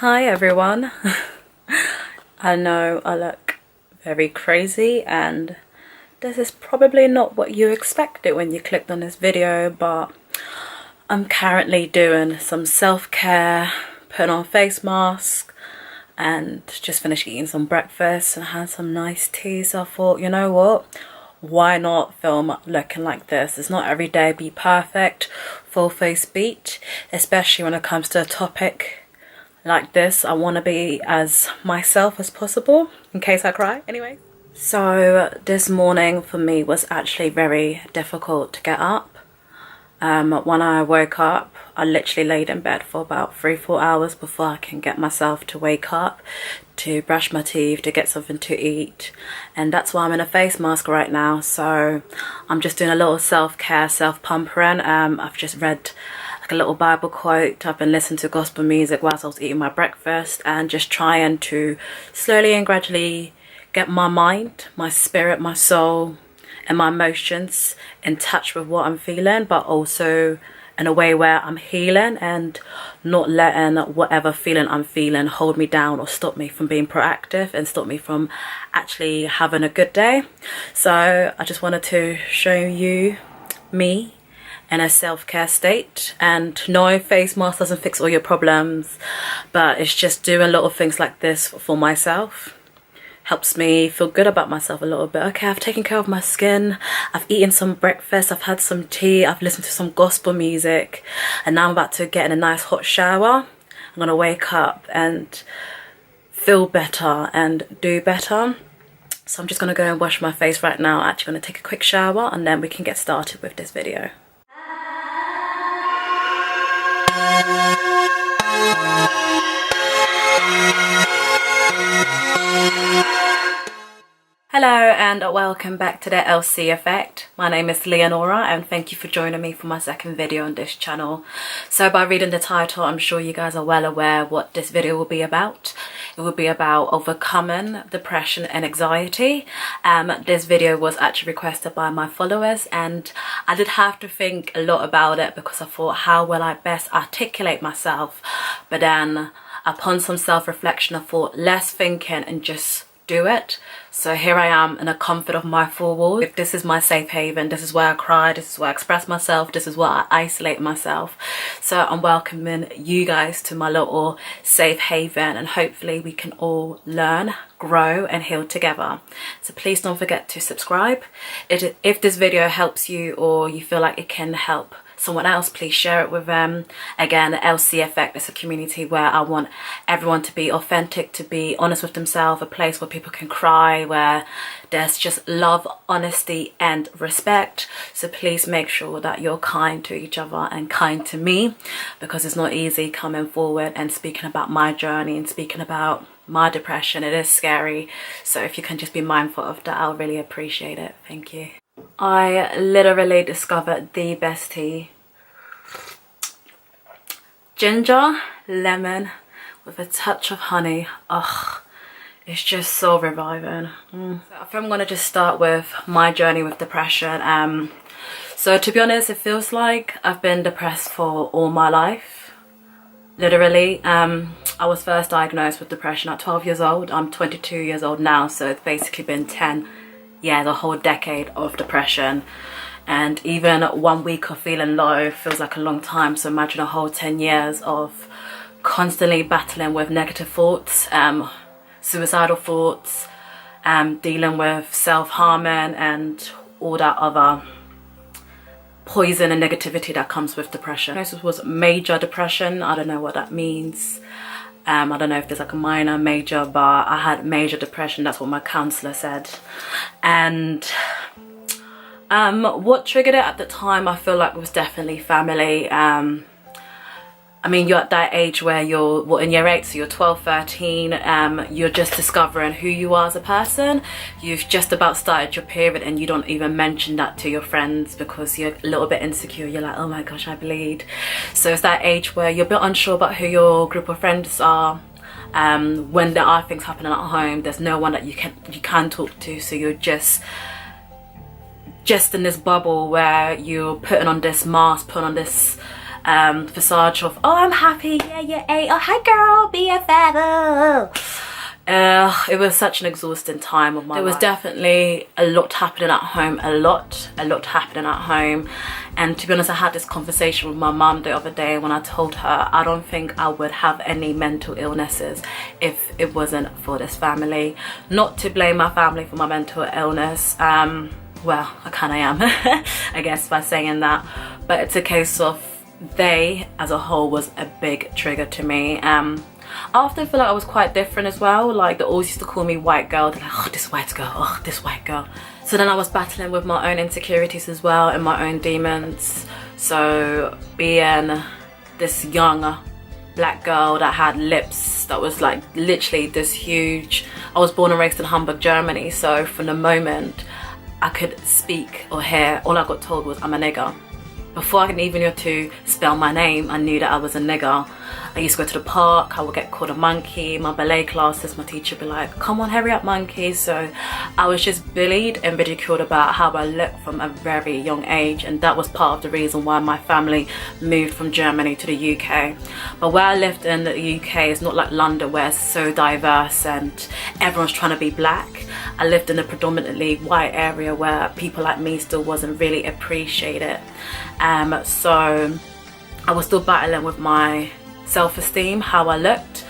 Hi everyone. I know I look very crazy and this is probably not what you expected when you clicked on this video, but I'm currently doing some self-care, putting on a face mask and just finished eating some breakfast and had some nice tea. So I thought, you know what, why not film looking like this? It's not every day be perfect, full face beat, especially when it comes to a topic like this. I want to be as myself as possible in case I cry anyway. So this morning for me was actually very difficult to get up. When I woke up, I literally laid in bed for about 3-4 hours before I can get myself to wake up, to brush my teeth, to get something to eat. And that's why I'm in a face mask right now. So I'm just doing a little self-care, self-pampering. I've just read like a little Bible quote. I've been listening to gospel music whilst I was eating my breakfast and just trying to slowly and gradually get my mind, my spirit, my soul and my emotions in touch with what I'm feeling, but also in a way where I'm healing and not letting whatever feeling I'm feeling hold me down or stop me from being proactive and stop me from actually having a good day. So I just wanted to show you me in a self-care state. And no, face mask doesn't fix all your problems, but it's just doing little things like this for myself helps me feel good about myself a little bit. Okay, I've taken care of my skin, I've eaten some breakfast, I've had some tea, I've listened to some gospel music, and now I'm about to get in a nice hot shower. I'm gonna wake up and feel better and do better. So I'm just gonna go and wash my face right now. I'm actually gonna take a quick shower and then we can get started with this video. Hello and welcome back to the LC Effect. My name is Leonore and thank you for joining me for my second video on this channel. So by reading the title, I'm sure you guys are well aware what this video will be about. It will be about overcoming depression and anxiety. This video was actually requested by my followers and I did have to think a lot about it because I thought, how will I best articulate myself? But then upon some self-reflection, I thought less thinking and just do it. So here I am in the comfort of my four walls. This is my safe haven. This is where I cry. This is where I express myself. This is where I isolate myself. So I'm welcoming you guys to my little safe haven and hopefully we can all learn, grow and heal together. So please don't forget to subscribe. If this video helps you or you feel like it can help someone else, please share it with them. Again, the LC Effect is a community where I want everyone to be authentic, to be honest with themselves, a place where people can cry, where there's just love, honesty and respect. So please make sure that you're kind to each other and kind to me, because it's not easy coming forward and speaking about my journey and speaking about my depression. It is scary, so if you can just be mindful of that, I'll really appreciate it. Thank you. I literally discovered the best tea. Ginger, lemon with a touch of honey. Ugh, it's just so reviving. So I think I'm gonna just start with my journey with depression. So to be honest, it feels like I've been depressed for all my life. Literally, I was first diagnosed with depression at 12 years old. I'm 22 years old now, so it's basically been 10 years, a whole decade of depression. And even 1 week of feeling low feels like a long time. So imagine a whole 10 years of constantly battling with negative thoughts, suicidal thoughts, dealing with self-harming and all that other poison and negativity that comes with depression. This was major depression. I don't know what that means. I don't know if there's like a minor, major, but I had major depression. That's what my counselor said. And what triggered it at the time, I feel like, was definitely family. I mean, you're at that age where you're in year 8, so you're 12, 13, you're just discovering who you are as a person. You've just about started your period and you don't even mention that to your friends because you're a little bit insecure. You're like, oh my gosh, I bleed. So it's that age where you're a bit unsure about who your group of friends are. When there are things happening at home, there's no one that you can talk to, so you're just in this bubble where you're putting on this mask, putting on this Visage of, oh, I'm happy, yeah, you're 8, oh, hi girl, BFF. It was such an exhausting time of my life. There was definitely a lot happening at home, a lot happening at home. And to be honest, I had this conversation with my mum the other day when I told her I don't think I would have any mental illnesses if it wasn't for this family. Not to blame my family for my mental illness, well, I kind of am, I guess, by saying that, but it's a case of they as a whole was a big trigger to me. I often feel like I was quite different as well. Like, they always used to call me white girl. They're like, oh, this white girl, oh, this white girl. So then I was battling with my own insecurities as well and my own demons. So being this young black girl that had lips that was like literally this huge. I was born and raised in Hamburg, Germany. So from the moment I could speak or hear, all I got told was I'm a nigger. Before I could even know to spell my name, I knew that I was a nigger. I used to go to the park, I would get called a monkey. My ballet classes, my teacher would be like, come on, hurry up, monkey. So I was just bullied and ridiculed about how I looked from a very young age, and that was part of the reason why my family moved from Germany to the UK. But where I lived in the UK is not like London, where it's so diverse and everyone's trying to be black. I lived in a predominantly white area where people like me still wasn't really appreciated. So I was still battling with my self-esteem, how I looked,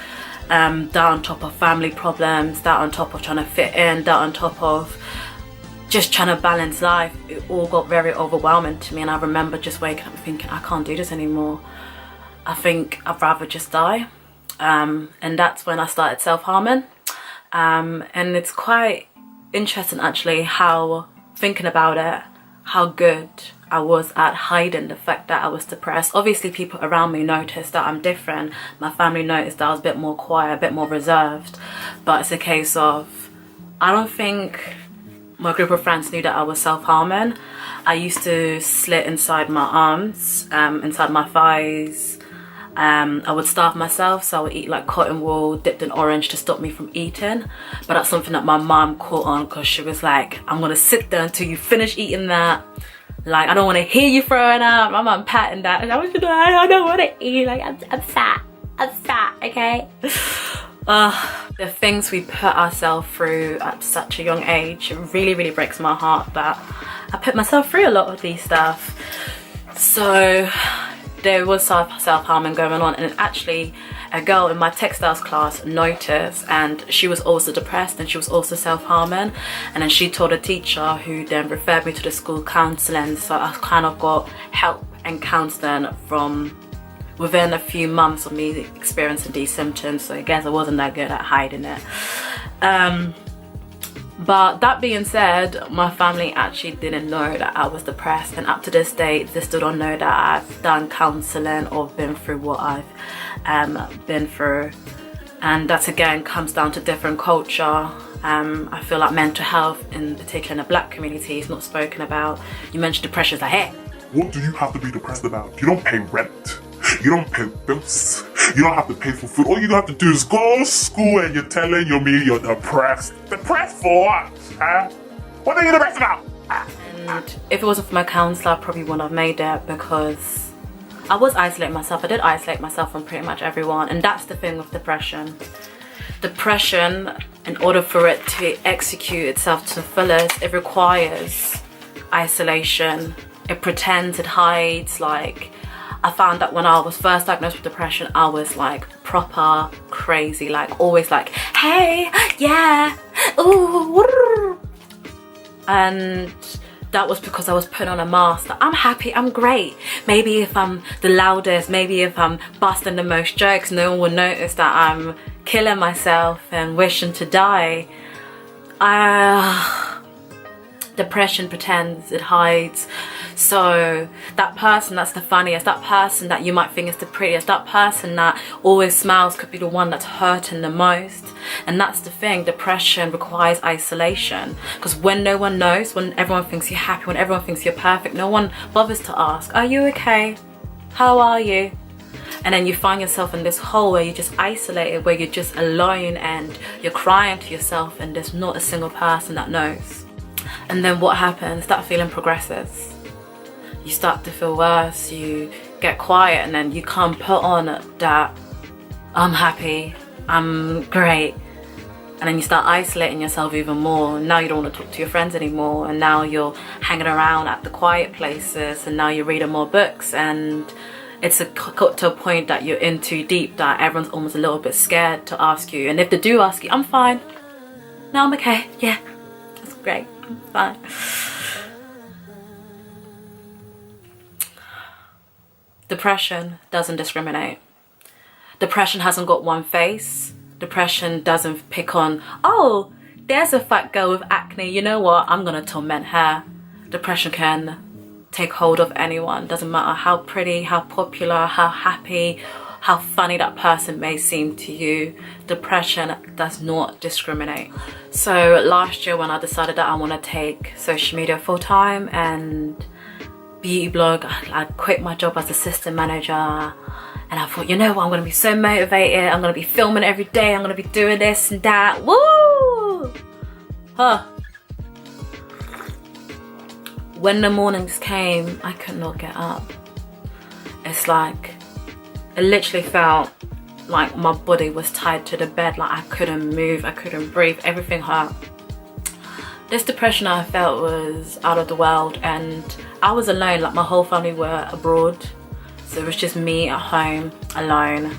that on top of family problems, that on top of trying to fit in, that on top of just trying to balance life. It all got very overwhelming to me, and I remember just waking up thinking, I can't do this anymore. I think I'd rather just die. And that's when I started self-harming. And it's quite interesting actually how, thinking about it, how good I was at hiding the fact that I was depressed. Obviously people around me noticed that I'm different. My family noticed that I was a bit more quiet, a bit more reserved. But it's a case of, I don't think my group of friends knew that I was self-harming. I used to slit inside my arms, inside my thighs. I would starve myself, so I would eat like cotton wool dipped in orange to stop me from eating. But that's something that my mom caught on, because she was like, I'm gonna sit there until you finish eating that. Like, I don't want to hear you throwing up. My mom patting that, and I was just like, I don't want to eat. Like, I'm fat, okay? The things we put ourselves through at such a young age, it really breaks my heart that I put myself through a lot of these stuff. So there was self-harming going on, and actually a girl in my textiles class noticed, and she was also depressed and she was also self-harming, and then she told a teacher, who then referred me to the school counselling. So I kind of got help and counselling from within a few months of me experiencing these symptoms. So I guess I wasn't that good at hiding it. But that being said, my family actually didn't know that I was depressed, and up to this day they still don't know that I've done counselling or been through what I've been through. And that again comes down to different culture. I feel like mental health, in particular in the black community, is not spoken about. You mentioned depression, like, hey, what do you have to be depressed about? You don't pay rent, you don't pay bills, you don't have to pay for food. All you have to do is go to school and you're telling me you're depressed. Depressed for what? Huh? What are you depressed about? And if it wasn't for my counsellor, I probably wouldn't have made it, because I was isolating myself. I did isolate myself from pretty much everyone. And that's the thing with depression. Depression, in order for it to execute itself to the fullest, it requires isolation. It pretends, it hides. Like, I found that when I was first diagnosed with depression, I was like proper crazy, like always like, hey, yeah, ooh, and that was because I was putting on a mask that I'm happy, I'm great. Maybe if I'm the loudest, maybe if I'm busting the most jokes, no one will notice that I'm killing myself and wishing to die. Depression pretends, it hides. So that person that's the funniest, that person that you might think is the prettiest, that person that always smiles could be the one that's hurting the most. And that's the thing, depression requires isolation, because when no one knows, when everyone thinks you're happy, when everyone thinks you're perfect, no one bothers to ask, are you okay? How are you? And then you find yourself in this hole where you're just isolated, where you're just alone and you're crying to yourself, and there's not a single person that knows. And then what happens? That feeling progresses. You start to feel worse, you get quiet, and then you can't put on that I'm happy, I'm great, and then you start isolating yourself even more. Now you don't want to talk to your friends anymore, and now you're hanging around at the quiet places, and now you're reading more books, and it's got to a point that you're in too deep that everyone's almost a little bit scared to ask you. And if they do ask you, I'm fine, no, I'm okay, yeah, that's great, I'm fine. Depression doesn't discriminate. Depression hasn't got one face. Depression doesn't pick on, oh, there's a fat girl with acne, you know what, I'm gonna torment her. Depression can take hold of anyone. Doesn't matter how pretty, how popular, how happy, how funny that person may seem to you. Depression does not discriminate. So last year when I decided that I want to take social media full time and beauty blog, I quit my job as assistant manager, and I thought, you know what, I'm going to be so motivated, I'm going to be filming every day, I'm going to be doing this and that, woo! Huh. When the mornings came, I could not get up. It's like, it literally felt like my body was tied to the bed, like I couldn't move, I couldn't breathe, everything hurt. This depression I felt was out of the world, and I was alone, like my whole family were abroad. So it was just me at home, alone,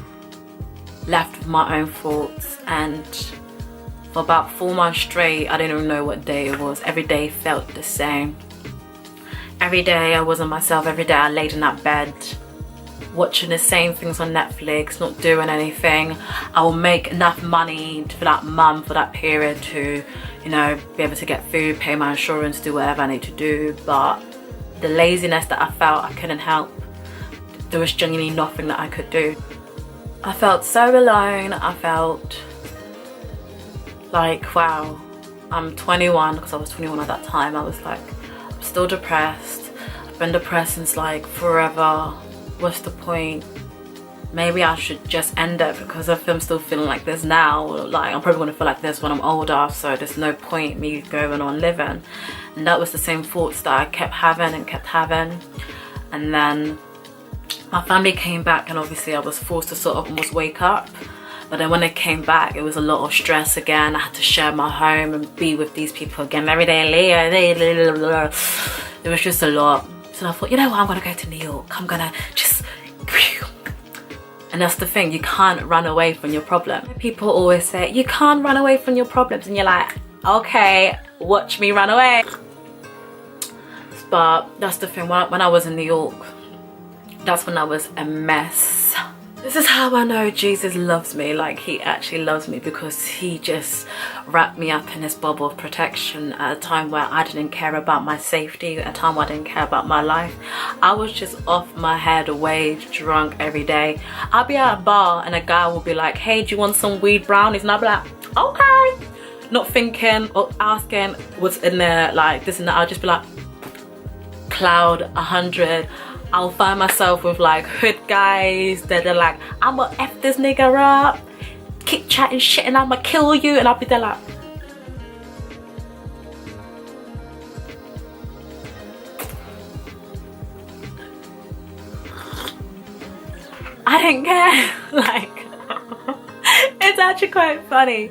left with my own thoughts. And for about 4 months straight, I didn't even know what day it was. Every day felt the same. Every day I wasn't myself. Every day I laid in that bed, watching the same things on Netflix, not doing anything. I will make enough money for that month, for that period to, you know, be able to get food, pay my insurance, do whatever I need to do. But the laziness that I felt, I couldn't help. There was genuinely nothing that I could do. I felt so alone. I felt like, wow, I'm 21, because I was 21 at that time. I was like, I'm still depressed. I've been depressed since like forever. What's the point? Maybe I should just end it, because if I'm still feeling like this now, like I'm probably going to feel like this when I'm older, so there's no point me going on living. And that was the same thoughts that I kept having and kept having. And then my family came back, and obviously I was forced to sort of almost wake up. But then when they came back, it was a lot of stress again. I had to share my home and be with these people again every day. It was just a lot. So I thought, you know what, I'm gonna go to New York. I'm gonna just... And that's the thing, you can't run away from your problem. People always say, you can't run away from your problems. And you're like, okay, watch me run away. But that's the thing, when I was in New York, that's when I was a mess. This is how I know Jesus loves me. Like, he actually loves me, because he just wrapped me up in his bubble of protection at a time where I didn't care about my safety, at a time where I didn't care about my life. I was just off my head, away, drunk every day. I'll be at a bar and a guy will be like, hey, do you want some weed brownies? And I'll be like, okay. Not thinking or asking what's in there, like this and that. I'll just be like, cloud 100. I'll find myself with like hood guys that are like, I'ma F this nigga up, keep chatting shit and I'ma kill you. And I'll be there like, I didn't care. Like, it's actually quite funny.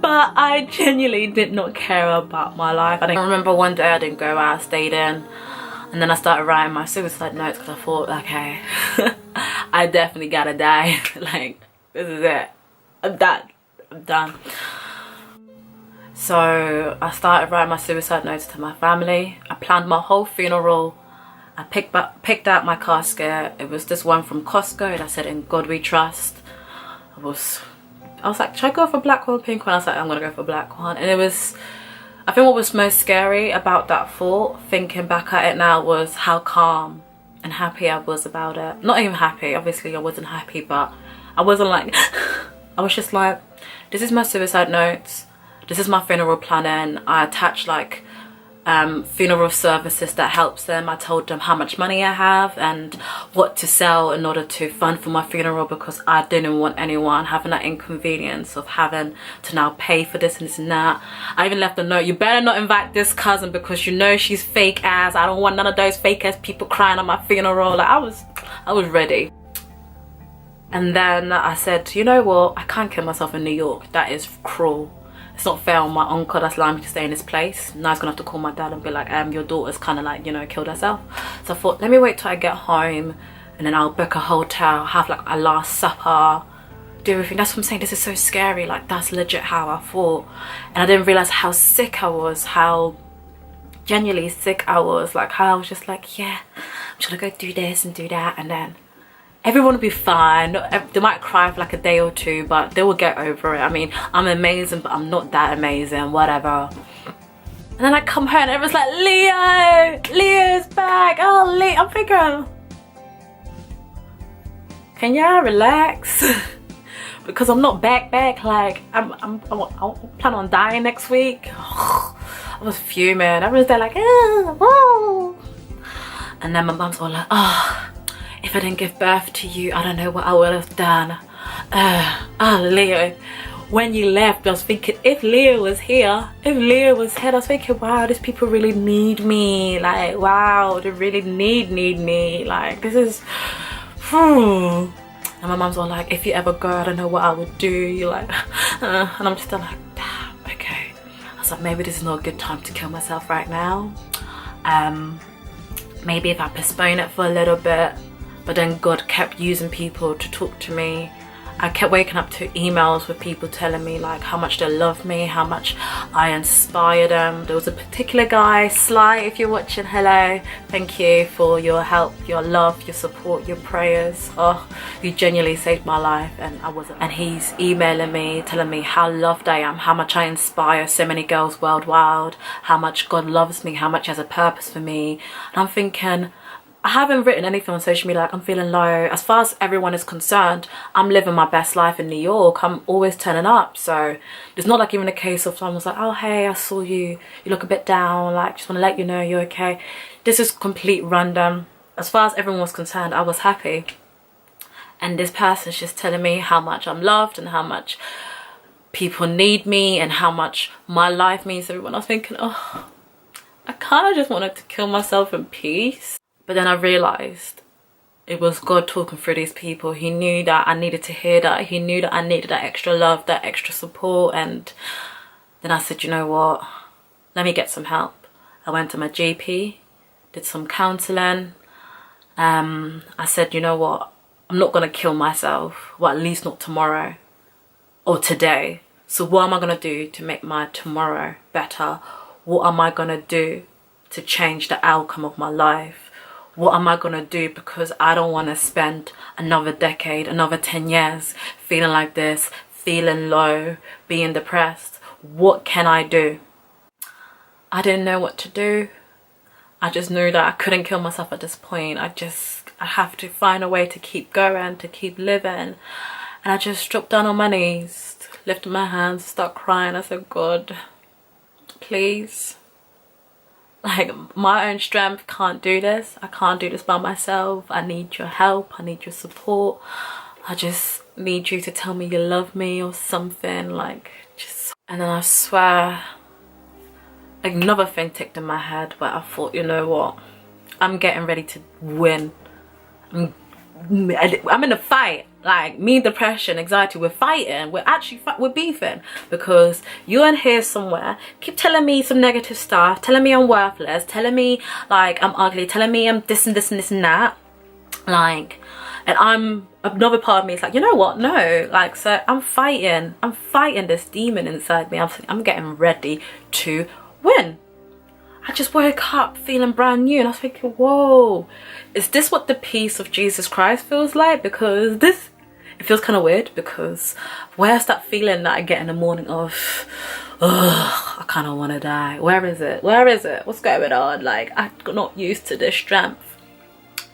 But I genuinely did not care about my life. I remember one day I didn't go out, I stayed in. And then I started writing my suicide notes, because I thought, okay, I definitely gotta die. Like, this is it. I'm done. So I started writing my suicide notes to my family. I planned my whole funeral. I picked out my casket. It was this one from Costco that said, "In God We Trust." I was like, should I go for black one or pink one? I was like, I'm gonna go for black one. And it was, I think what was most scary about that thought, thinking back at it now, was how calm and happy I was about it. Not even happy, obviously I wasn't happy, but I wasn't like, I was just like, this is my suicide notes, this is my funeral planning. I attached like funeral services that helps them. I told them how much money I have and what to sell in order to fund for my funeral, because I didn't want anyone having that inconvenience of having to now pay for this and this and that. I even left a note, you better not invite this cousin because you know she's fake ass. I don't want none of those fake ass people crying at my funeral. Like, I was I was ready. And then I said, you know what, I can't kill myself in New York. That is cruel. It's not fair on my uncle that's allowing me to stay in this place. Now he's gonna have to call my dad and be like, your daughter's kind of like, you know, killed herself. So I thought, let me wait till I get home, and then I'll book a hotel, have like a last supper, do everything. That's what I'm saying, this is so scary. Like, that's legit how I thought. And I didn't realize how sick I was, how genuinely sick I was. Like, how I was just like, yeah, I'm just gonna go do this and do that, and then everyone will be fine. They might cry for like a day or two, but they will get over it. I mean, I'm amazing, but I'm not that amazing, whatever. And then I come home and everyone's like, Leo's back. Oh, Leo. I'm thinking, can y'all relax? Because I'm not back. Like, I plan on dying next week. I was fuming. Everyone's there like, whoa. And then my mum's all like, if I didn't give birth to you, I don't know what I would have done. Leo, when you left, I was thinking, if Leo was here, I was thinking, wow, these people really need me. Like, wow, they really need me. Like, this is, And my mum's all like, if you ever go, I don't know what I would do. You're like, and I'm just like, damn, okay. I was like, maybe this is not a good time to kill myself right now. Maybe if I postpone it for a little bit. But then God kept using people to talk to me. I kept waking up to emails with people telling me like how much they love me, how much I inspire them. There was a particular guy, Sly, if you're watching, hello. Thank you for your help, your love, your support, your prayers. Oh, you genuinely saved my life, and I wasn't. And he's emailing me, telling me how loved I am, how much I inspire so many girls worldwide, how much God loves me, how much he has a purpose for me. And I'm thinking, I haven't written anything on social media like I'm feeling low. As far as everyone is concerned, I'm living my best life in New York. I'm always turning up. So it's not like even a case of someone was like, oh, hey, I saw you. You look a bit down. Like, just want to let you know you're okay. This is complete random. As far as everyone was concerned, I was happy. And this person's just telling me how much I'm loved and how much people need me and how much my life means to everyone. I was thinking, oh, I kind of just wanted to kill myself in peace. But then I realized it was God talking through these people. He knew that I needed to hear that. He knew that I needed that extra love, that extra support. And then I said, you know what? Let me get some help. I went to my GP, did some counseling. I said, you know what? I'm not going to kill myself. Well, at least not tomorrow or today. So what am I going to do to make my tomorrow better? What am I going to do to change the outcome of my life? What am I gonna do? Because I don't want to spend another decade, another 10 years feeling like this, feeling low, being depressed. What can I do? I didn't know what to do. I just knew that I couldn't kill myself at this point. I have to find a way to keep going, to keep living. And I just dropped down on my knees, lifted my hands, started crying. I said, God, please. Like, my own strength can't do this. I can't do this by myself. I need your help. I need your support. I just need you to tell me you love me or something. Like, just... And then I swear, another thing ticked in my head where I thought, you know what? I'm getting ready to win. I'm in a fight. Like, me, depression, anxiety, we're fighting. We're beefing. Because you're in here somewhere, keep telling me some negative stuff, telling me I'm worthless, telling me like I'm ugly, telling me I'm this and this and this and that. Like, and another part of me is like, you know what? No. Like, so I'm fighting this demon inside me. I'm getting ready to win. I just woke up feeling brand new, and I was thinking, whoa, is this what the peace of Jesus Christ feels like? Because it feels kind of weird, because where's that feeling that I get in the morning of, ugh, I kind of want to die? Where is it? What's going on? Like, I'm not used to this strength.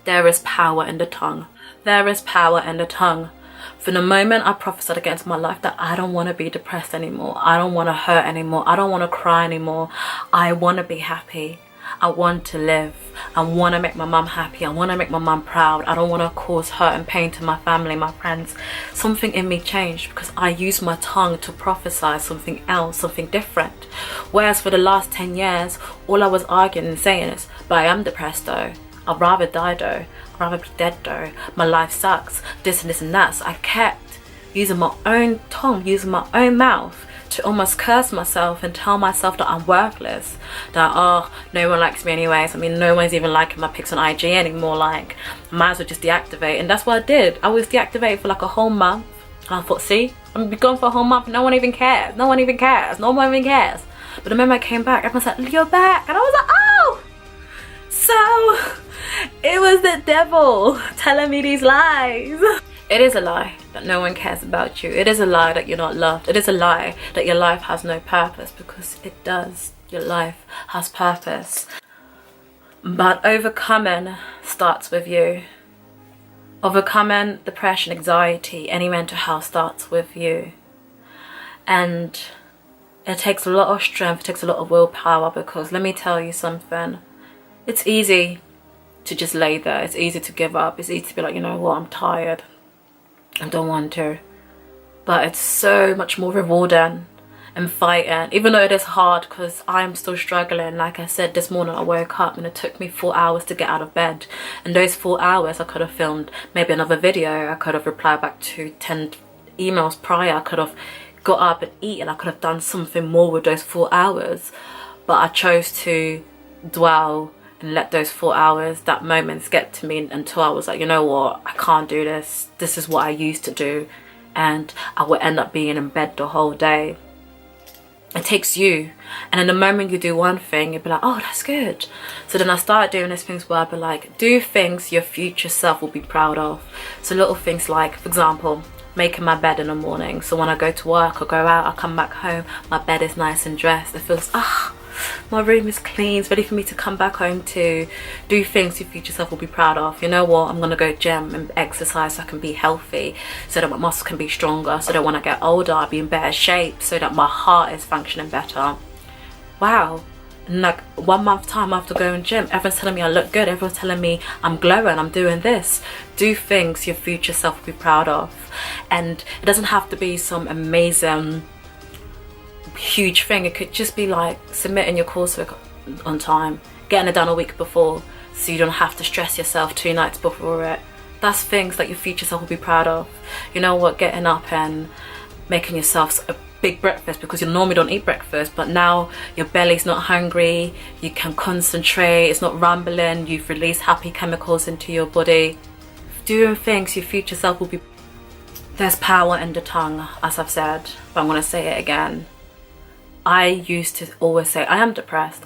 There is power in the tongue. There is power in the tongue. From the moment I prophesied against my life that I don't want to be depressed anymore, I don't want to hurt anymore, I don't want to cry anymore, I want to be happy, I want to live, I want to make my mum happy, I want to make my mum proud, I don't want to cause hurt and pain to my family, my friends. Something in me changed because I used my tongue to prophesy something else, something different. Whereas for the last 10 years, all I was arguing and saying is, but I am depressed though, I'd rather die though, rather be dead though. My life sucks. This and this and that. So I kept using my own tongue, using my own mouth to almost curse myself and tell myself that I'm worthless. That, oh, no one likes me anyways. I mean, no one's even liking my pics on IG anymore. Like, I might as well just deactivate. And that's what I did. I was deactivated for like a whole month. And I thought, see, I'm gonna be gone for a whole month. No one even cares. No one even cares. No one even cares. But the moment I came back, everyone's like, you're back. And I was like, oh! So, it was the devil telling me these lies. It is a lie that no one cares about you. It is a lie that you're not loved. It is a lie that your life has no purpose, because it does. Your life has purpose. But overcoming starts with you. Overcoming depression, anxiety, any mental health starts with you. And it takes a lot of strength, it takes a lot of willpower, because let me tell you something. It's easy to just lay there. It's easy to give up. It's easy to be like, you know what, I'm tired. I don't want to. But it's so much more rewarding and fighting, even though it is hard, because I'm still struggling. Like I said, this morning I woke up and it took me 4 hours to get out of bed, and those 4 hours I could have filmed maybe another video. I could have replied back to 10 emails prior. I could have got up and eaten. I could have done something more with those 4 hours, but I chose to dwell and let those 4 hours, that moments, get to me until I was like, you know what, I can't do this. This is what I used to do, and I would end up being in bed the whole day. It takes you, and in the moment you do one thing, you'll be like, oh, that's good. So then I started doing these things where I'd be like, do things your future self will be proud of. So little things like, for example, making my bed in the morning. So when I go to work or go out, I come back home, my bed is nice and dressed. It feels, my room is clean. It's ready for me to come back home to. Do things your future self will be proud of. You know what, I'm gonna go gym and exercise so I can be healthy, so that my muscles can be stronger, so that when I get older I'll be in better shape, so that my heart is functioning better. Wow. And like 1 month time after going gym, everyone's telling me I look good, everyone's telling me I'm glowing, I'm doing this. Do things your future self will be proud of. And it doesn't have to be some amazing huge thing. It could just be like submitting your coursework on time, getting it done a week before, so you don't have to stress yourself 2 nights before it. That's things that your future self will be proud of. You know what, getting up and making yourself a big breakfast, because you normally don't eat breakfast, but now your belly's not hungry, you can concentrate, it's not rumbling, you've released happy chemicals into your body. Doing things your future self will be. There's power in the tongue, as I've said, but I'm going to say it again. I used to always say, I am depressed,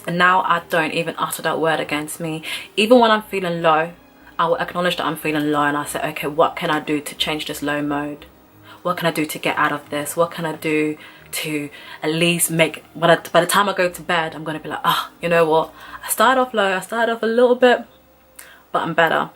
and now I don't even utter that word against me. Even when I'm feeling low, I will acknowledge that I'm feeling low, and I say, okay, what can I do to change this low mode? What can I do to get out of this? What can I do to at least make, by the time I go to bed, I'm going to be like, you know what? I started off low, I started off a little bit, but I'm better.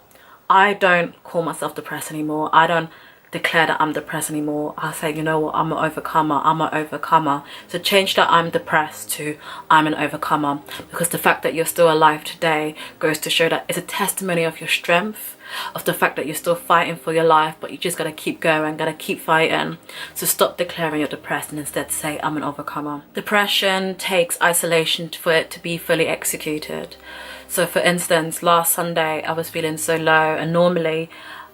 I don't call myself depressed anymore. I don't declare that I'm depressed anymore. I say, you know what, I'm an overcomer, I'm an overcomer. So change that I'm depressed to I'm an overcomer, because the fact that you're still alive today goes to show that it's a testimony of your strength, of the fact that you're still fighting for your life, but you just gotta keep going, gotta keep fighting. So stop declaring you're depressed and instead say I'm an overcomer. Depression takes isolation for it to be fully executed. So for instance, last Sunday I was feeling so low, and normally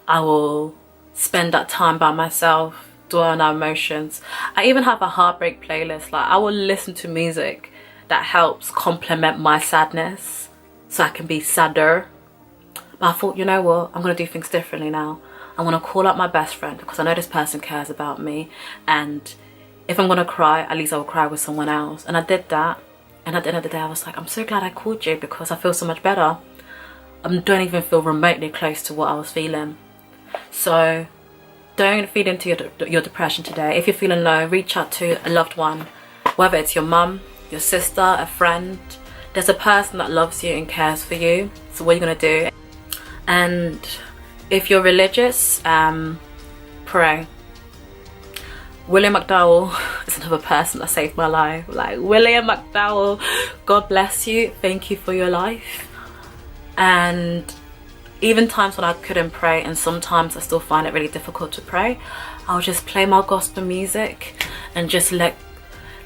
I will spend that time by myself, dwell on emotions. I even have a heartbreak playlist. Like, I will listen to music that helps complement my sadness, so I can be sadder. But I thought, you know what, I'm gonna do things differently now. I'm gonna call up my best friend, because I know this person cares about me, and if I'm gonna cry, at least I will cry with someone else. And I did that, and at the end of the day I was like, I'm so glad I called you, because I feel so much better. I don't even feel remotely close to what I was feeling. So don't feed into your depression today. If you're feeling low, reach out to a loved one, whether it's your mum, your sister, a friend. There's a person that loves you and cares for you. So what are you gonna do? And if you're religious, pray. William McDowell is another person that saved my life. Like, William McDowell, God bless you, thank you for your life. And even times when I couldn't pray, and sometimes I still find it really difficult to pray, I'll just play my gospel music and just let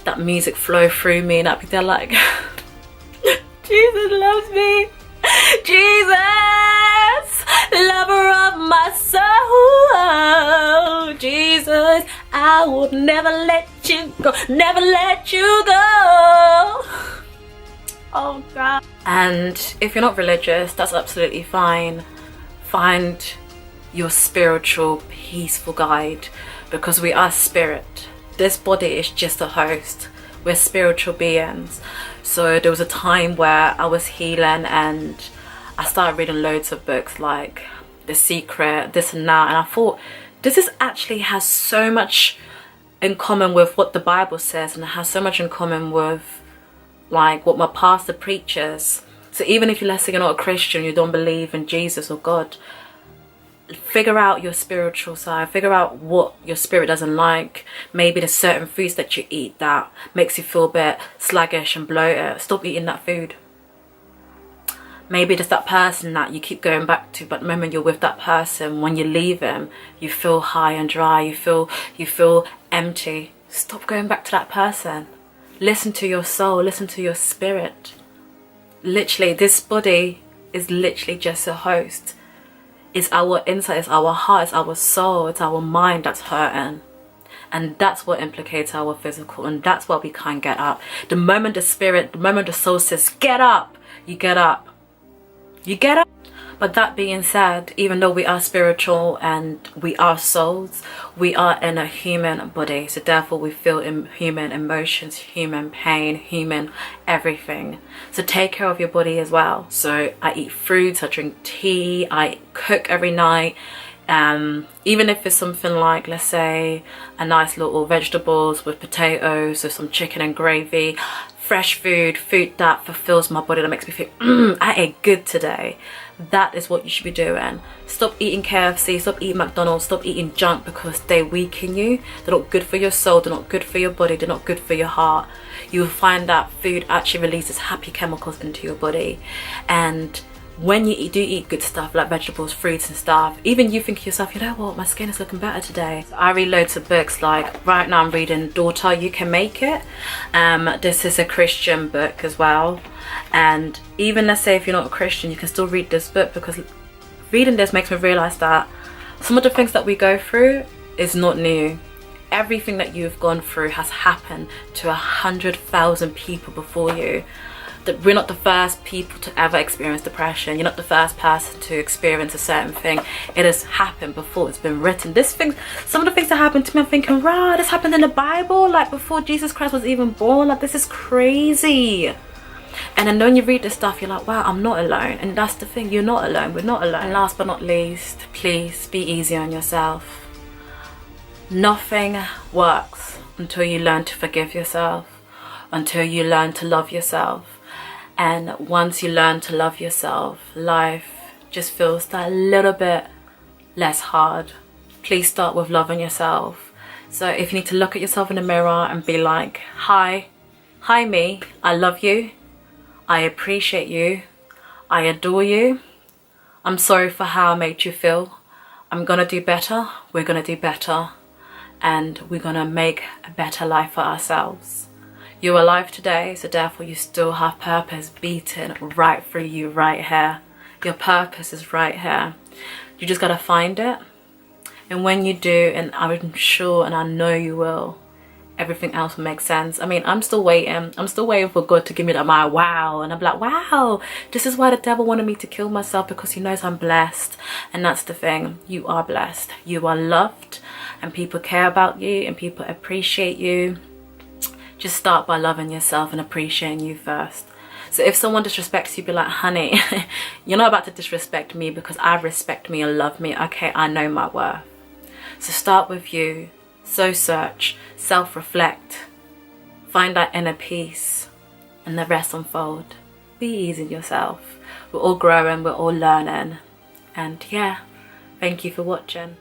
that music flow through me, and I'll be there like, Jesus loves me, Jesus! lover of my soul. Jesus, I would never let you go, never let you go. Oh God. And if you're not religious, that's absolutely fine. Find your spiritual, peaceful guide, because we are spirit. This body is just a host. We're spiritual beings. So there was a time where I was healing and I started reading loads of books like The Secret, this and that, and I thought this is actually has so much in common with what the Bible says, and it has so much in common with like what my pastor preaches. So even if, let's say, you're not a Christian, you don't believe in Jesus or God, figure out your spiritual side, figure out what your spirit doesn't like. Maybe there's certain foods that you eat that makes you feel a bit sluggish and bloated. Stop eating that food. Maybe there's that person that you keep going back to, but the moment you're with that person, when you leave him, you feel high and dry, you feel empty. Stop going back to that person. Listen to your soul, listen to your spirit. Literally, this body is literally just a host. It's our inside, it's our heart, it's our soul, it's our mind that's hurting. And that's what implicates our physical, and that's why we can't get up. The moment the spirit, the moment the soul says, get up, you get up. You get up. But that being said, even though we are spiritual and we are souls, we are in a human body. So therefore we feel human emotions, human pain, human everything. So take care of your body as well. So I eat fruits, I drink tea, I cook every night. Even if it's something like, let's say, a nice little vegetables with potatoes or some chicken and gravy, fresh food that fulfills my body, that makes me feel, I ate good today. That is what you should be doing. Stop eating KFC, stop eating McDonald's, stop eating junk, because they weaken you. They're not good for your soul, they're not good for your body, they're not good for your heart. You will find that food actually releases happy chemicals into your body. And when you do eat good stuff like vegetables, fruits and stuff, even you think to yourself, you know what, my skin is looking better today. So I read loads of books, like right now I'm reading Daughter, You Can Make It. This is a Christian book as well. And even, let's say, if you're not a Christian, you can still read this book, because reading this makes me realize that some of the things that we go through is not new. Everything that you've gone through has happened to 100,000 people before you. That we're not the first people to ever experience depression. You're not the first person to experience a certain thing. It has happened before. It's been written. Some of the things that happened to me, I'm thinking, rah, this happened in the Bible, like before Jesus Christ was even born. Like, this is crazy. And then when you read this stuff, you're like, wow, I'm not alone. And that's the thing, you're not alone. We're not alone. And last but not least, please be easy on yourself. Nothing works until you learn to forgive yourself, until you learn to love yourself. And once you learn to love yourself, life just feels that little bit less hard. Please start with loving yourself. So if you need to look at yourself in the mirror and be like, hi me, I love you, I appreciate you, I adore you, I'm sorry for how I made you feel, I'm gonna do better, we're gonna do better, and we're gonna make a better life for ourselves. You're alive today, so therefore you still have purpose beating right through you right here. Your purpose is right here. You just gotta find it. And when you do, and I'm sure and I know you will, everything else will make sense. I mean, I'm still waiting. I'm still waiting for God to give me that my wow. And I'm like, wow, this is why the devil wanted me to kill myself, because he knows I'm blessed. And that's the thing. You are blessed. You are loved. And people care about you and people appreciate you. Just start by loving yourself and appreciating you first. So if someone disrespects you, be like, honey, you're not about to disrespect me, because I respect me and love me. Okay, I know my worth. So start with you. So search, self-reflect, find that inner peace, and the rest unfold. Be easy on yourself. We're all growing, we're all learning. And yeah, thank you for watching.